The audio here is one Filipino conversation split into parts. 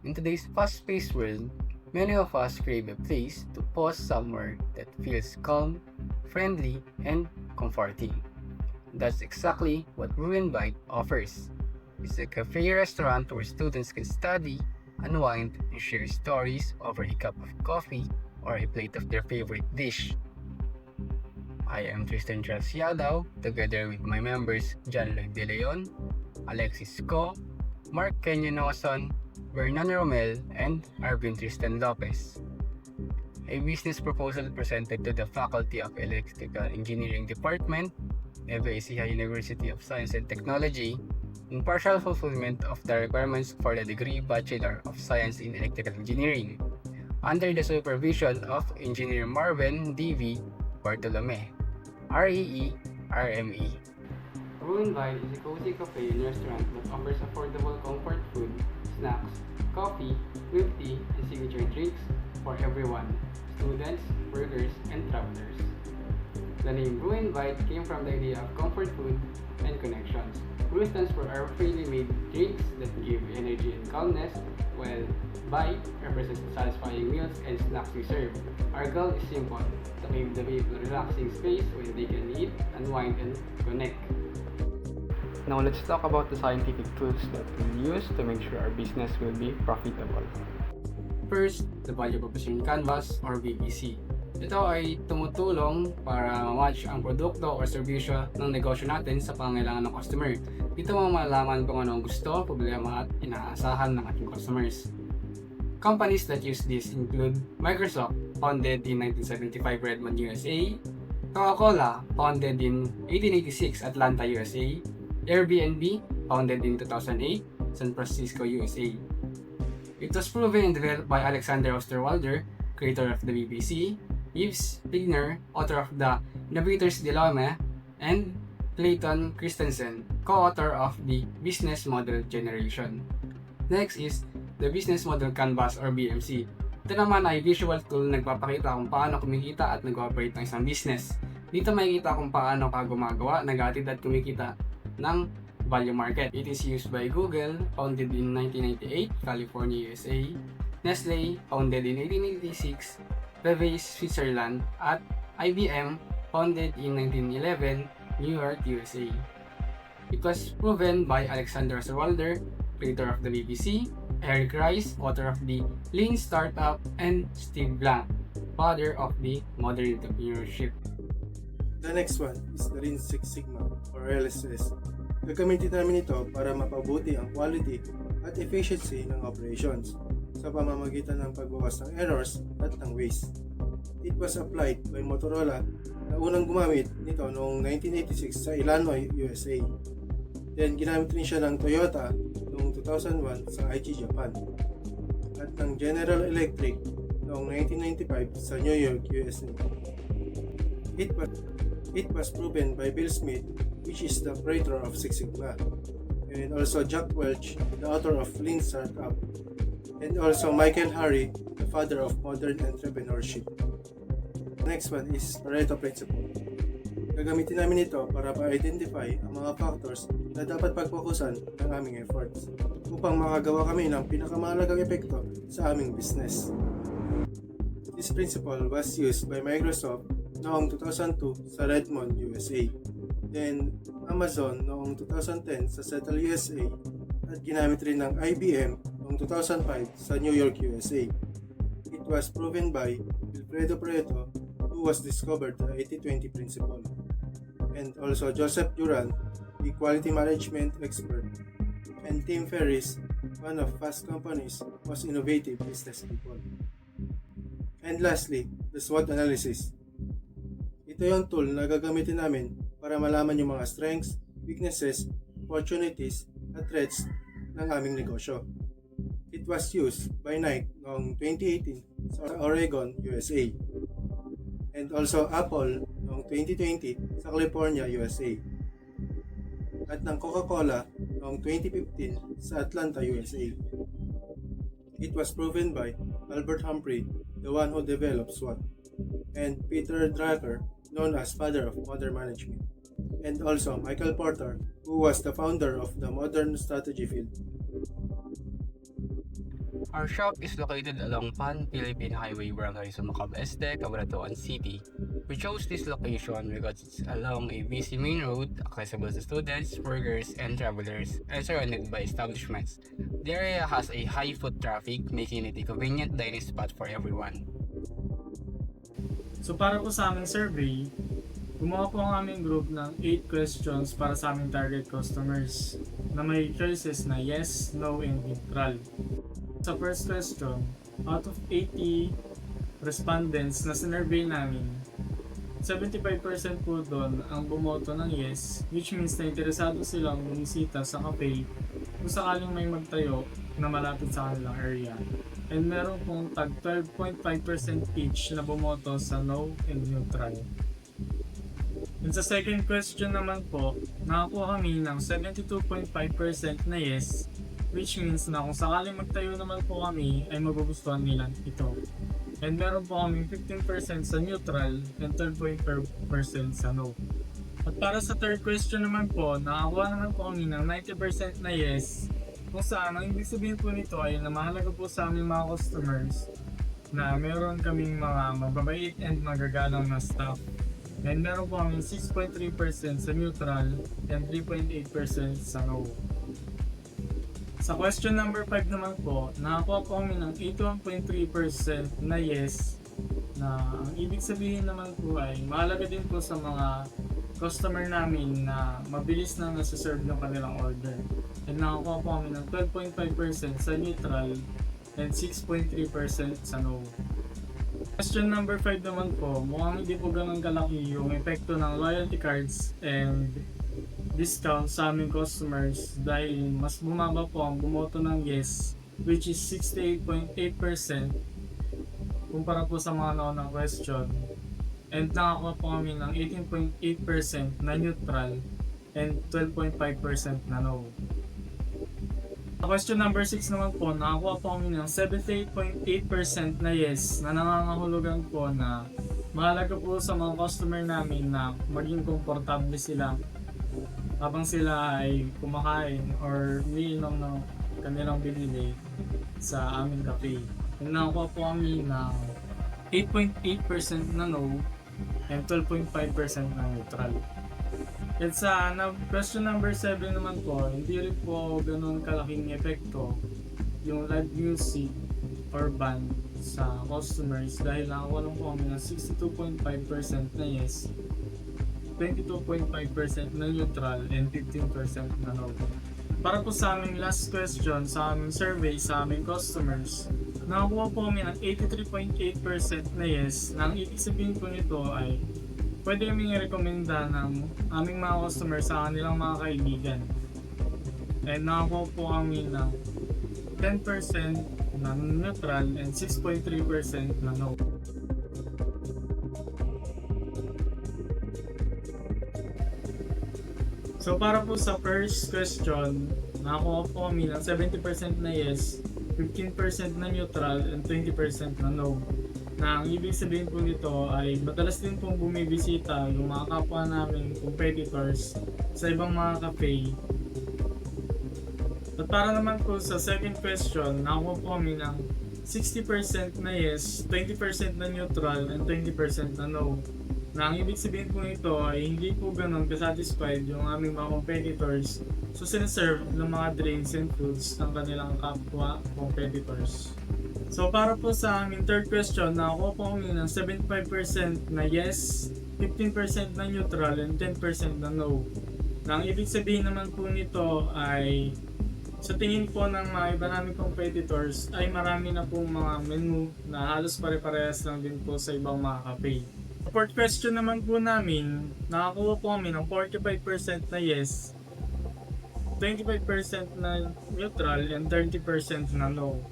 In today's fast-paced world, many of us crave a place to pause somewhere that feels calm, friendly, and comforting. That's exactly what Brew and Bite offers. It's a cafe restaurant where students can study, unwind, and share stories over a cup of coffee or a plate of their favorite dish. I am Tristan Charles Yadaw, together with my members John Lloyd De Leon, Alexis Co, Mark Kenyon Oson, Vernon Romel, and Arvin Tristan Lopez. A business proposal presented to the Faculty of Electrical Engineering Department, Nueva Ecija University of Science and Technology, in partial fulfillment of the requirements for the degree Bachelor of Science in Electrical Engineering, under the supervision of Engineer Marvin D.V. Bartolome, REE, RME. Ruin Vine is a cozy cafe and restaurant that offers affordable comfort food, snacks, coffee, milk tea, and signature drinks for everyone, students, workers, and travelers. The name Brew and Bite came from the idea of comfort food and connections. Brew stands for our freely made drinks that give energy and calmness, while Bite represents the satisfying meals and snacks we serve. Our goal is simple, to give the people a relaxing space where they can eat, unwind, and connect. Now let's talk about the scientific tools that we'll use to make sure our business will be profitable. First, the Value Proposition Canvas or VPC. Ito ay tumutulong para ma-match ang produkto o serbisyo ng negosyo natin sa pangangailangan ng customer. Dito mo malalaman kung ano ang gusto, problema at inaasahan ng ating customers. Companies that use this include Microsoft, founded in 1975 Redmond, USA, Coca-Cola, founded in 1886 Atlanta, USA, Airbnb, founded in 2008 San Francisco, USA. It was proven and developed by Alexander Osterwalder, creator of the BBC, Yves Wigner, author of the Innovator's Dilemma, and Clayton Christensen, co-author of the Business Model Generation. Next is the Business Model Canvas or BMC. Ito naman ay visual tool na nagpapakita kung paano kumikita at nag-operate ng isang business. Dito makikita kung paano ka gumagawa, nag-atid at kumikita ng value market. It is used by Google, founded in 1998, California, USA, Nestle, founded in 1886, Bevay, Switzerland, at IBM, founded in 1911, New York, USA. It was proven by Alexander Osterwalder, creator of the BBC, Eric Rice, author of the Lean Startup, and Steve Blank, father of the modern entrepreneurship. The next one is the Lean Six Sigma or LSS. Gagamitin namin ito para mapabuti ang quality at efficiency ng operations sa pamamagitan ng pagbawas ng errors at ng waste. It was applied by Motorola na unang gumamit nito noong 1986 sa Illinois, USA. Then ginamit rin siya ng Toyota noong 2001 sa Aichi, Japan. At ng General Electric noong 1995 sa New York, USA. It was proven by Bill Smith, which is the creator of Six Sigma, and also Jack Welch, the author of Lean Startup, and also Michael Harry, the father of modern entrepreneurship. The next one is Pareto Principle. Gagamitin namin ito para pa-identify ang mga factors na dapat pagfokusan ng aming efforts upang makagawa kami ng pinakamahalagang epekto sa aming business. This principle was used by Microsoft noong 2002 sa Redmond, USA. Then Amazon noong 2010 sa Seattle, USA. At ginamit rin ng IBM noong 2005 sa New York, USA. It was proven by Wilfredo Pareto, who was discovered the 80-20 principle. And also Joseph Duran, the quality management expert. And Tim Ferriss, one of Fast Company's most innovative business people. And lastly, the SWOT analysis. Ito yung tool na gagamitin namin para malaman yung mga strengths, weaknesses, opportunities, at threats ng aming negosyo. It was used by Nike noong 2018 sa Oregon, USA. And also Apple noong 2020 sa California, USA. At ng Coca-Cola noong 2015 sa Atlanta, USA. It was proven by Albert Humphrey, the one who developed SWOT, and Peter Drucker, known as father of modern management, and also Michael Porter, who was the founder of the modern strategy field. Our shop is located along Pan-Philippine Highway, Barangay Sumacab Este, Cabanatuan City. We chose this location because it's along a busy main road, accessible to students, workers, and travelers, and surrounded by establishments. The area has a high foot traffic, making it a convenient dining spot for everyone. So para po sa aming survey, gumawa po ang aming group ng 8 questions para sa aming target customers na may choices na yes, no, and neutral. Sa first question, out of 80 respondents na sinurvey namin, 75% po doon ang bumoto ng yes, which means na interesado silang bumisita sa cafe kung sakaling may magtayo na malapit sa kanilang area. And meron pong tag 12.5% each na bumoto sa no and neutral. And sa second question naman po, nakakuha kami ng 72.5% na yes, which means na kung sakaling magtayo naman po kami ay magugustuhan nila ito. And meron po kami 15% sa neutral and 12.4% sa no. At para sa third question naman po, nakakuha naman po kami ng 90% na yes, kung saan ang ibig sabihin po nito ay na mahalaga po sa aming mga customers na meron kaming mga mababait and magagalang na staff. And meron po kami 6.3% sa neutral and 3.8% sa no. Sa question number 5 naman po, nakakuha po kami ng 81.3% na yes, na ang ibig sabihin naman po ay mahalaga din po sa mga customer namin na mabilis na nasa-serve ng kanilang order. And nakakuha po kami ng 12.5% sa neutral and 6.3% sa no. Question number 5 naman po, mukhang hindi po ganun kalaki yung epekto ng loyalty cards and discount sa aming customers dahil mas bumaba po ang bumoto ng yes, which is 68.8% kumpara po sa mga naunang question, and nakakuha po kami ng 18.8% na neutral and 12.5% na no. Question number 6 naman po, nakakuha po kami ng 78.8% na yes, na nangangahulugan po na mahalaga po sa mga customer namin na maging komportable sila habang sila ay kumakain or umiinom ng kanilang binili sa aming cafe. And nakakuha po kami ng 8.8% na no and 12.5% na neutral. At sa question number 7 naman po, hindi rin po ganun kalaking epekto yung live music or band sa customers dahil nakakuha lang po kami ng 62.5% na yes, 22.5% na neutral, and 15% na no. Para po sa aming last question sa aming survey sa aming customers, nakakuha po kami ng 83.8% na yes, na ang ibig sabihin po nito ay pwede kaming i-recommenda ng aming mga customers sa kanilang mga kaibigan. And nakakuha po kami ng 10% na neutral and 6.3% na no. So para po sa first question, nakakuha po kami ng 70% na yes, 15% na neutral, and 20% na no. Na ang ibig sabihin po nito ay madalas din pong bumibisita yung mga kapwa namin competitors sa ibang mga cafe. At para naman po sa second question, nakakuha po kami ng 60% na yes, 20% na neutral, and 20% na no. Na ang ibig sabihin po nito ay hindi po ganun kasatisfied yung aming mga competitors so sinaserve ng mga drinks and foods ng kanilang kapwa competitors. So para po sa aming third question, nakakuha po kami ng 75% na yes, 15% na neutral, and 10% na no. Na ang ibig sabihin naman po nito ay sa tingin po ng mga iba naming competitors ay marami na pong mga menu na halos pare-parehas lang din po sa ibang mga cafe. Fourth question naman po namin, nakakuha po kami ng 45% na yes, 25% na neutral, and 30% na no.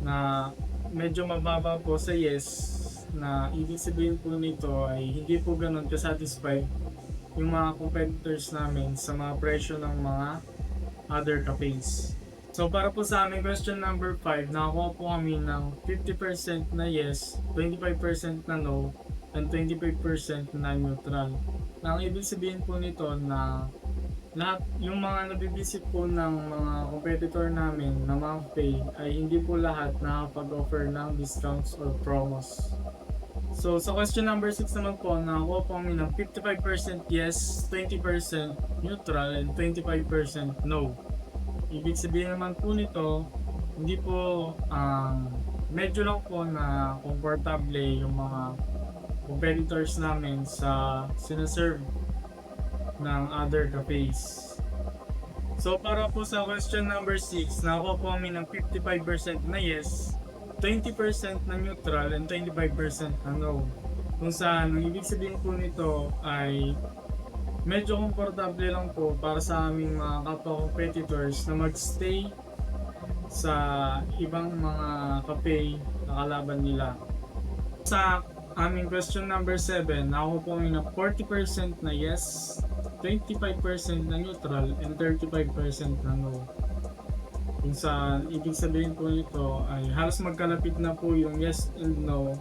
Na medyo mababa po sa yes, na ibig sabihin po nito ay hindi po ganun kasatisfied yung mga competitors namin sa mga presyo ng mga other cafes. So para po sa aming question number 5, nakakuha po kami ng 50% na yes, 25% na no, and 25% na neutral. Na ang ibig sabihin po nito na lahat yung mga nabibisit po ng mga competitor namin na mga pay ay hindi po lahat nakapag-offer ng discounts or promos. So sa question number 6 naman po, nakakuha po kami ng 55% yes, 20% neutral, and 25% no. Ibig sabihin naman po nito, hindi po medyo lang po na komportable yung mga competitors namin sa sinaserve ng other cafes. So para po sa question number 6, nakakuha po kami ng 55% na yes, 20% na neutral, and 25% na no. Kung saan, ang ibig sabihin po nito ay medyo komportable lang po para sa aming mga kapwa-competitors na magstay sa ibang mga cafe na kalaban nila. Sa aming question number 7, nakuha po kami ng 40% na yes, 25% na neutral, and 35% na no. Kung saan, ibig sabihin po nito ay halos magkalapit na po yung yes and no.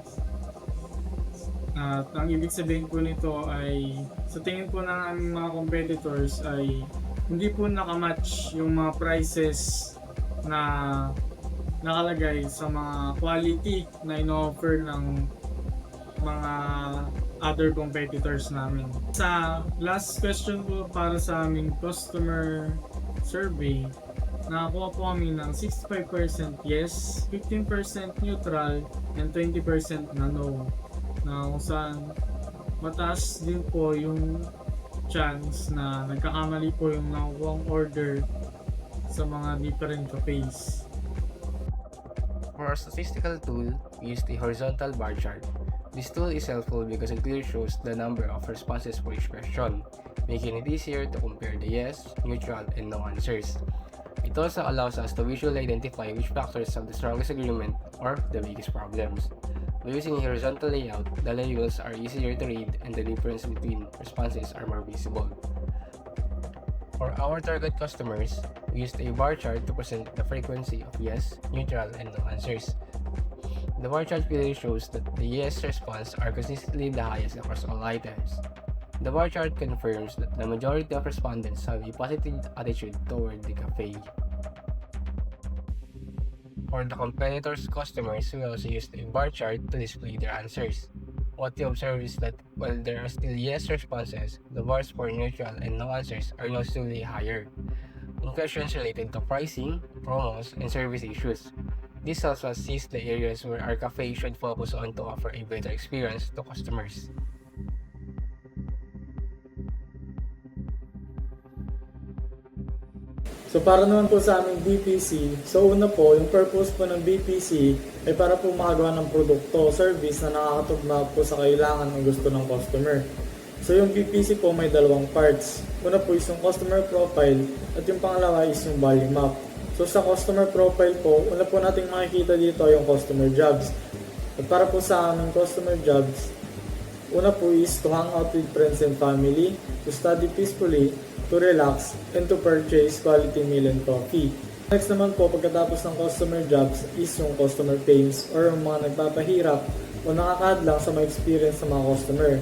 At ang ibig sabihin po nito ay sa tingin po ng aming mga competitors ay hindi po nakamatch yung mga prices na nakalagay sa mga quality na ino-offer ng mga other competitors namin. Sa last question po para sa aming customer survey, nakakuha po kami ng 65% yes, 15% neutral, and 20% na no. Na kung saan mataas din po yung chance na nagkakamali po yung nakukuhang order sa mga different cafes. For our statistical tool, we used a horizontal bar chart. This tool is helpful because it clearly shows the number of responses for each question, making it easier to compare the yes, neutral, and no answers. It also allows us to visually identify which factors have the strongest agreement or the biggest problems. By using a horizontal layout, the labels are easier to read and the difference between responses are more visible. For our target customers, we used a bar chart to present the frequency of yes, neutral, and no answers. The bar chart clearly shows that the yes response are consistently the highest across all items. The bar chart confirms that the majority of respondents have a positive attitude toward the cafe. For the competitors' customers, we also used a bar chart to display their answers. What we observe is that while there are still yes responses, the bars for neutral and no answers are noticeably higher. In questions related to pricing, promos, and service issues, this helps us seize the areas where our cafe should focus on to offer a better experience to customers. So para naman po sa aming BPC, so una po, yung purpose po ng BPC ay para po makagawa ng produkto o service na nakakatugma po sa kailangan ng gusto ng customer. So yung BPC po may dalawang parts. Una po is yung customer profile at yung pangalawa is yung value map. So sa customer profile po, una po nating makikita dito yung customer jobs. At para po sa aming customer jobs, una po is to hang out with friends and family, to study peacefully, to relax, and to purchase quality meal and coffee. Next naman po, pagkatapos ng customer jobs is yung customer pains or yung mga nagpapahirap o nakakadlang sa mga experience ng mga customer.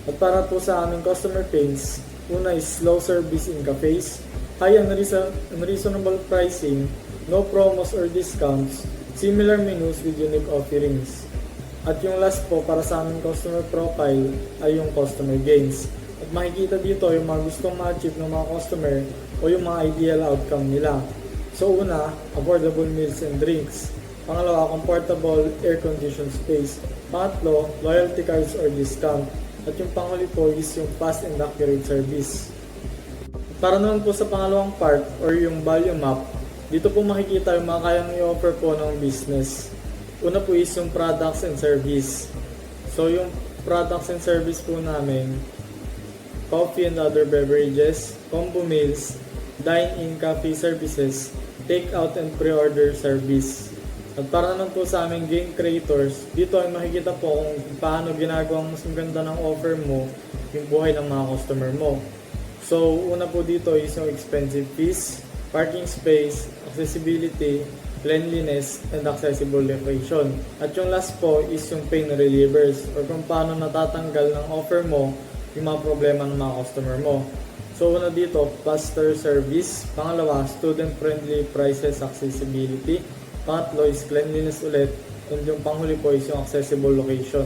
At para po sa aming customer pains, una is slow service in cafes, high and unreasonable pricing, no promos or discounts, similar menus with unique offerings. At yung last po para sa aming customer profile ay yung customer gains. At makikita dito yung mga gustong ma-achieve ng mga customer o yung mga ideal outcome nila. So una, affordable meals and drinks. Pangalawa, comfortable air-conditioned space. Pangatlo, loyalty cards or discount. At yung panghuli po is yung fast and accurate service. Para naman po sa pangalawang part or yung value map, dito po makikita yung mga kayang i-offer po ng business. Una po is yung products and service. So yung products and service po namin, coffee and other beverages, combo meals, dine-in coffee services, take-out and pre-order service. At para naman po sa aming game creators, dito ay makikita po kung paano ginagawang mas maganda ng offer mo yung buhay ng mga customer mo. So, una po dito is yung expensive fees, parking space, accessibility, cleanliness, and accessible location. At yung last po is yung pain relievers or kung paano natatanggal ng offer mo yung mga problema ng mga customer mo. So una dito, faster service. Pangalawa, student-friendly prices, accessibility. Pangatlo is cleanliness ulit. And yung panghuli po is yung accessible location.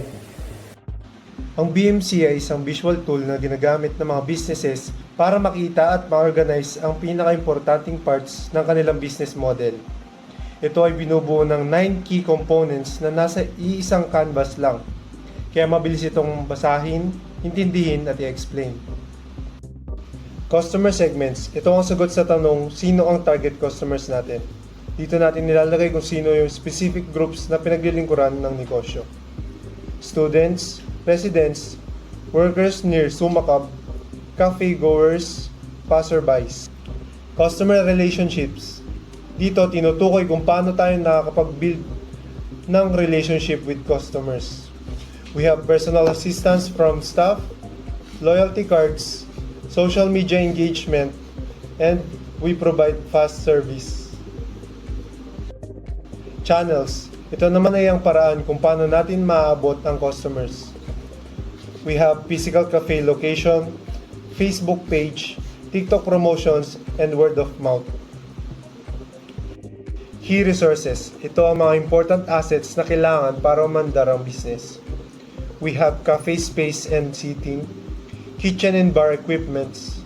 Ang BMC ay isang visual tool na ginagamit ng mga businesses para makita at ma-organize ang pinaka-importanting parts ng kanilang business model. Ito ay binubuo ng 9 key components na nasa iisang canvas lang. Kaya mabilis itong basahin, intindihin at i-explain. Customer segments. Ito ang sagot sa tanong, sino ang target customers natin? Dito natin nilalagay kung sino yung specific groups na pinaglilingkuran ng negosyo. Students, residents, workers near Sumakab, cafe goers, passerbys. Customer relationships. Dito tinutukoy kung paano tayo nakakapag-build ng relationship with customers. We have personal assistance from staff, loyalty cards, social media engagement, and we provide fast service. Channels. Ito naman ay ang paraan kung paano natin maaabot ang customers. We have physical cafe location, Facebook page, TikTok promotions, and word of mouth. Key resources. Ito ang mga important assets na kailangan para umandar ang business. We have cafe space and seating, kitchen and bar equipments,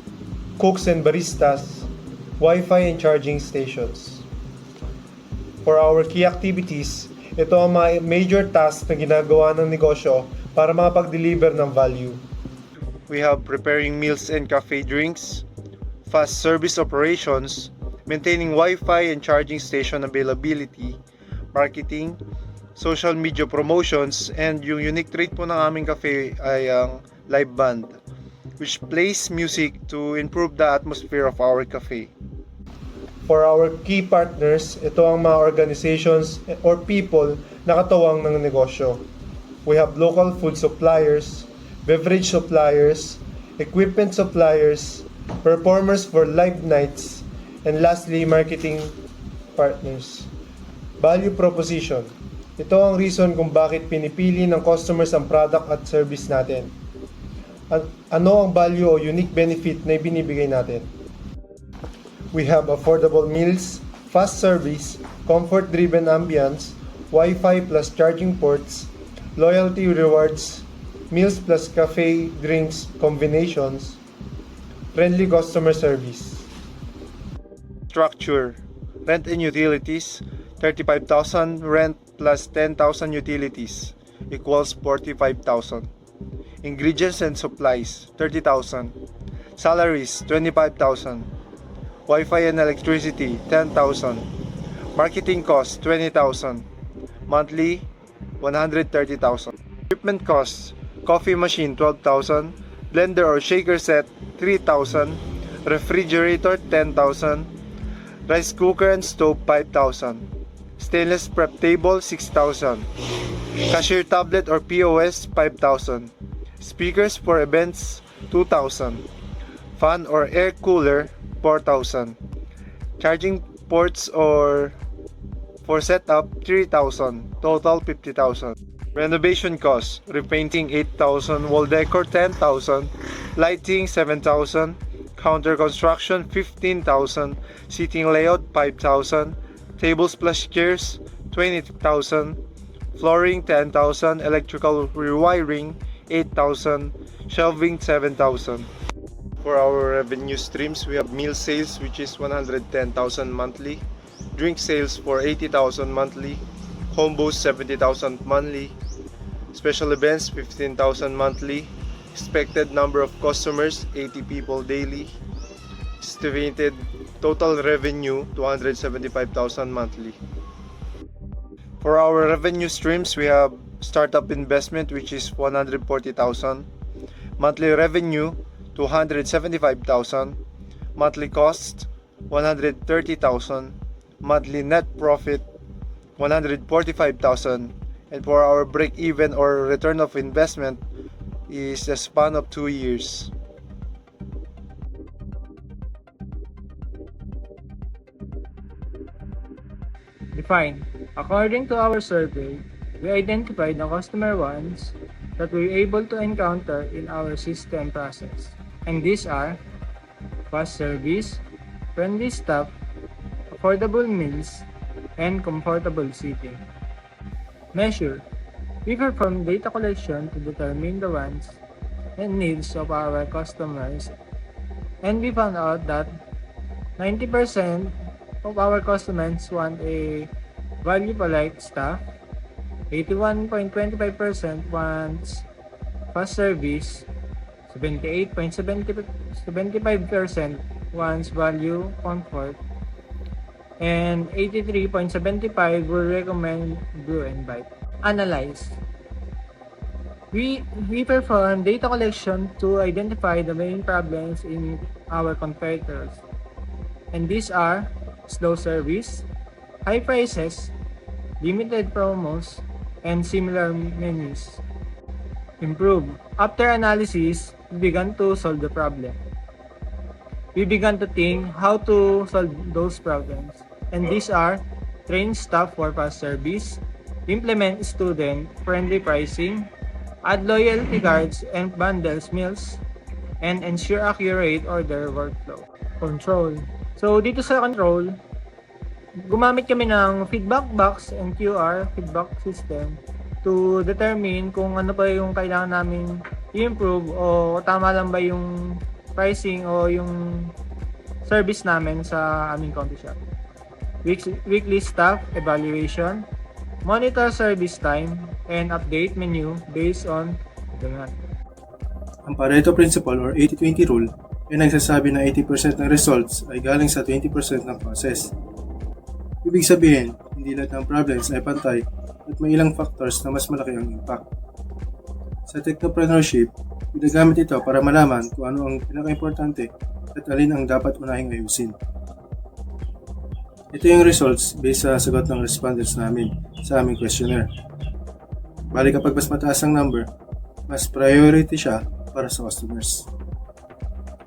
cooks and baristas, Wi-Fi and charging stations. For our key activities, ito ang mga major tasks na ginagawa ng negosyo para makapag-deliver ng value. We have preparing meals and cafe drinks, fast service operations, maintaining Wi-Fi and charging station availability, marketing, social media promotions, and yung unique trait po ng aming cafe ay ang live band, which plays music to improve the atmosphere of our cafe. For our key partners, ito ang mga organizations or people na katuwang ng negosyo. We have local food suppliers, beverage suppliers, equipment suppliers, performers for live nights, and lastly, marketing partners. Value proposition. Ito ang reason kung bakit pinipili ng customers ang product at service natin. Ano ang value o unique benefit na ibinibigay natin? We have affordable meals, fast service, comfort-driven ambience, Wi-Fi plus charging ports, loyalty rewards, meals plus cafe drinks combinations, friendly customer service. Structure. Rent and utilities, 35,000 rent plus 10,000 utilities equals 45,000. Ingredients and supplies, 30,000. Salaries, 25,000. Wi-Fi and electricity, 10,000. Marketing costs, 20,000. Monthly, 130,000. Equipment costs, coffee machine, 12,000. Blender or shaker set, 3,000. Refrigerator, 10,000. Rice cooker and stove, 5,000. Stainless prep table, 6,000. Cashier tablet or POS, 5,000. Speakers for events, 2,000. Fan or air cooler, 4,000. Charging ports or for setup, 3,000. Total, 50,000. Renovation costs, repainting 8,000, wall decor 10,000, lighting 7,000, counter construction 15,000, seating layout 5,000, tables plus chairs 20,000, flooring 10,000, electrical rewiring 8,000, shelving 7,000. For our revenue streams, we have meal sales which is 110,000 monthly, drink sales for 80,000 monthly, combos 70,000 monthly, special events 15,000 monthly, expected number of customers 80 people daily, estimated total revenue 275,000 monthly. For our revenue streams, we have startup investment which is 140,000, monthly revenue 275,000, monthly cost 130,000, monthly net profit 145,000, and for our break even or return of investment is a span of 2 years. Define. According to our survey, we identified the customer wants that we're able to encounter in our system process. And these are fast service, friendly staff, affordable meals, and comfortable seating. Measure. We perform data collection to determine the wants and needs of our customers, and we found out that 90% of our customers want a value-polite staff, 81.25% wants fast service, 78.75% wants value comfort, and 83.75 will recommend Brew and Bite. Analyze. We perform data collection to identify the main problems in our competitors. And these are slow service, high prices, limited promos, and similar menus. Improve. After analysis, we began to solve the problem. We began to think how to solve those problems. And these are train staff for fast service, implement student-friendly pricing, add loyalty cards and bundles meals, and ensure accurate order workflow. Control. So dito sa control, gumamit kami ng feedback box and QR feedback system to determine kung ano pa yung kailangan namin i-improve o tama lang ba yung pricing o yung service namin sa aming coffee shop. Weekly staff evaluation, monitor service time, and update menu based on demand. Ang Pareto Principle or 80-20 Rule ay nagsasabi na 80% ng results ay galing sa 20% ng process. Ibig sabihin, hindi lahat ng problems ay pantay at may ilang factors na mas malaki ang impact. Sa technopreneurship, ginagamit ito para malaman kung ano ang pinaka-importante at alin ang dapat unahing ayusin. Ito yung results based sa sagot ng respondents namin sa aming questionnaire. Bali kapag mas mataas ang number, mas priority siya para sa customers.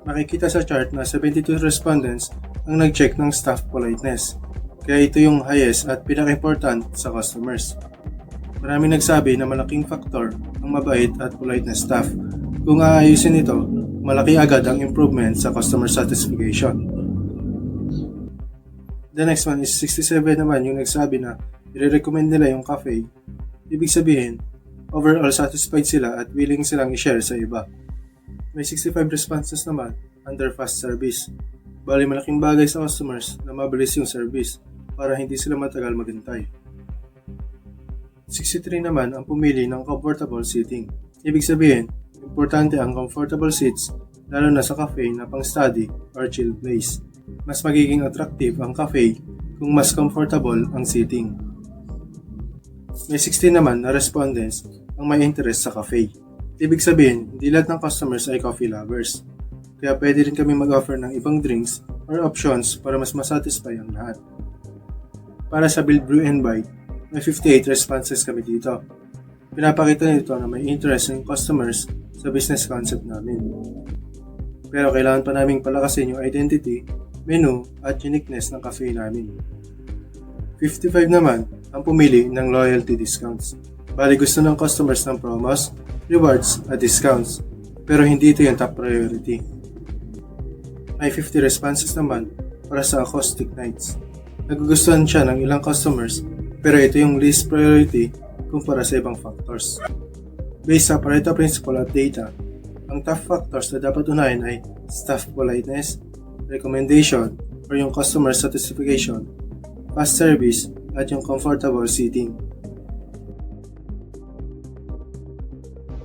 Makikita sa chart na 72 respondents ang nag-check ng staff politeness. Kaya ito yung highest at pinaka-important sa customers. Maraming nagsabi na malaking factor ang mabait at polite na staff. Kung aayusin ito, malaki agad ang improvement sa customer satisfaction. The next one is 67 naman yung nagsabi na i-recommend nila yung cafe. Ibig sabihin, overall satisfied sila at willing silang i-share sa iba. May 65 responses naman under fast service. Bali malaking bagay sa customers na mabilis yung service para hindi sila matagal maghintay. 63 naman ang pumili ng comfortable seating. Ibig sabihin, importante ang comfortable seats lalo na sa cafe na pang study or chill place. Mas magiging attractive ang cafe kung mas comfortable ang seating. May 16 naman na respondents ang may interest sa cafe. Ibig sabihin, hindi lahat ng customers ay coffee lovers. Kaya pwede rin kami mag-offer ng ibang drinks or options para mas masatisfy ang lahat. Para sa Build Brew and Bite, may 58 responses kami dito. Pinapakita nito na may interest ng customers sa business concept namin. Pero kailangan pa naming palakasin yung identity, menu at uniqueness ng cafe namin. 55 naman ang pumili ng loyalty discounts. Bali gusto ng customers ng promos, rewards at discounts. Pero hindi ito yung top priority. May 50 responses naman para sa acoustic nights. Nagugustuhan siya ng ilang customers pero ito yung least priority kumpara sa ibang factors. Based sa Pareto Principle at data, ang top factors na dapat unahin ay staff politeness, recommendation or yung customer satisfaction, fast service at yung comfortable seating.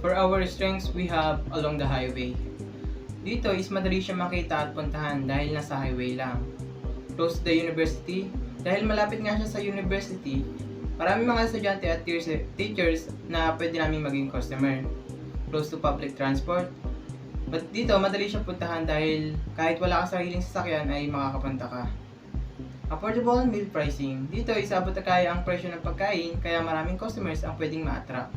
For our strengths, we have along the highway. Dito is madali siya makita at puntahan dahil nasa highway lang. Close to the university, dahil malapit nga siya sa university, marami mga estudyante at teachers na pwede namin maging customer. Close to public transport, but dito madali siya puntahan dahil kahit wala ka sariling sasakyan ay makakapunta ka. Affordable meal pricing, dito is abot na kaya ang presyo ng pagkain kaya maraming customers ang pwedeng ma-attract.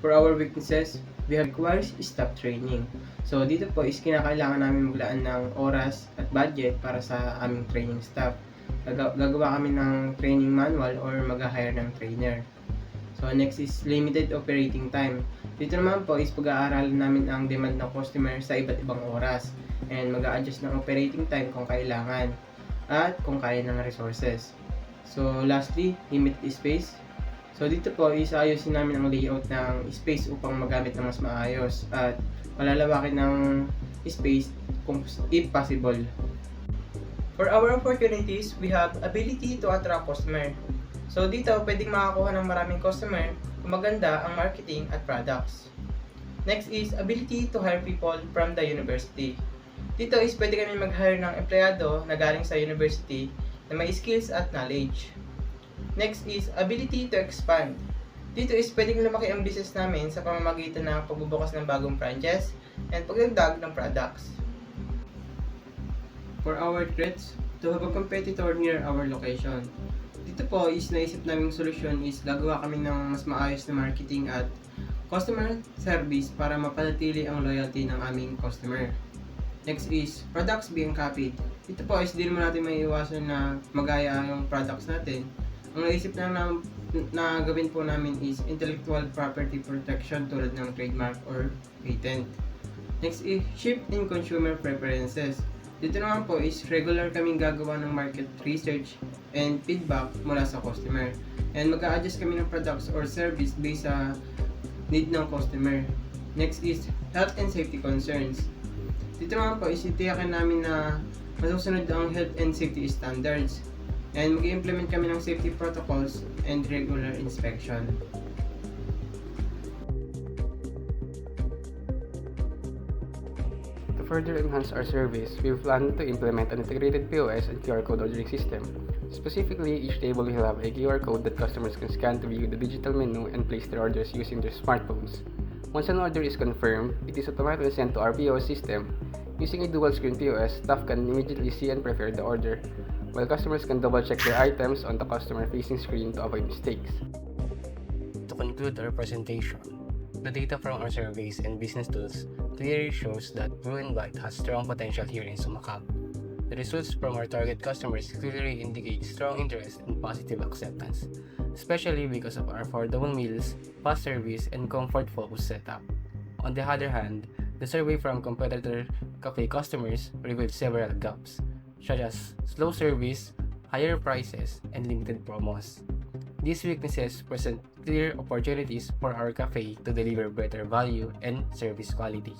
For our weaknesses, we have requires staff training. So dito po is kinakailangan namin maglaan ng oras at budget para sa aming training staff. Gagawa kami ng training manual or mag-hire ng trainer. So next is limited operating time. Dito naman po is pag-aaralan namin ang demand ng customer sa iba't ibang oras. and mag-a-adjust ng operating time kung kailangan at kung kaya ng resources. So lastly, limited space. So dito po is ayusin namin ang layout ng space upang magamit ng mas maayos at malalawakin ng space kung if possible. For our opportunities, we have ability to attract customer. So dito pwedeng makakuha ng maraming customer kung maganda ang marketing at products. Next is ability to hire people from the university. Dito is pwede kami mag-hire ng empleyado na galing sa university na may skills at knowledge. Next is ability to expand. Dito is pwedeng lumaki ang business namin sa pamamagitan ng pagbubukas ng bagong branches and pagdagdag ng products. For our threats, to have a competitor near our location. Dito po is naisip naming solusyon is gagawa kami ng mas maayos na marketing at customer service para mapanatili ang loyalty ng aming customer. Next is products being copied. Dito po is di naman natin may iwasan na magaya yung products natin. Ang naisip na gawin po namin is intellectual property protection tulad ng trademark or patent. Next is shift in consumer preferences. Dito naman po is regular kaming gagawa ng market research and feedback mula sa customer. And mag-a-adjust kami ng products or service based sa need ng customer. Next is health and safety concerns. Dito naman po is itiyakin namin na masusunod ang health and safety standards. And mag-implement kami ng safety protocols and regular inspection. To further enhance our service, we plan to implement an integrated POS and QR code ordering system. Specifically, each table will have a QR code that customers can scan to view the digital menu and place their orders using their smartphones. Once an order is confirmed, it is automatically sent to our POS system. Using a dual-screen POS, staff can immediately see and prepare the order, while customers can double-check their items on the customer-facing screen to avoid mistakes. To conclude our presentation, the data from our surveys and business tools clearly shows that Brew & Bite has strong potential here in Sumakab. The results from our target customers clearly indicate strong interest and positive acceptance, especially because of our affordable meals, fast service, and comfort-focused setup. On the other hand, the survey from competitor cafe customers revealed several gaps, such as slow service, higher prices, and limited promos. These weaknesses present clear opportunities for our cafe to deliver better value and service quality.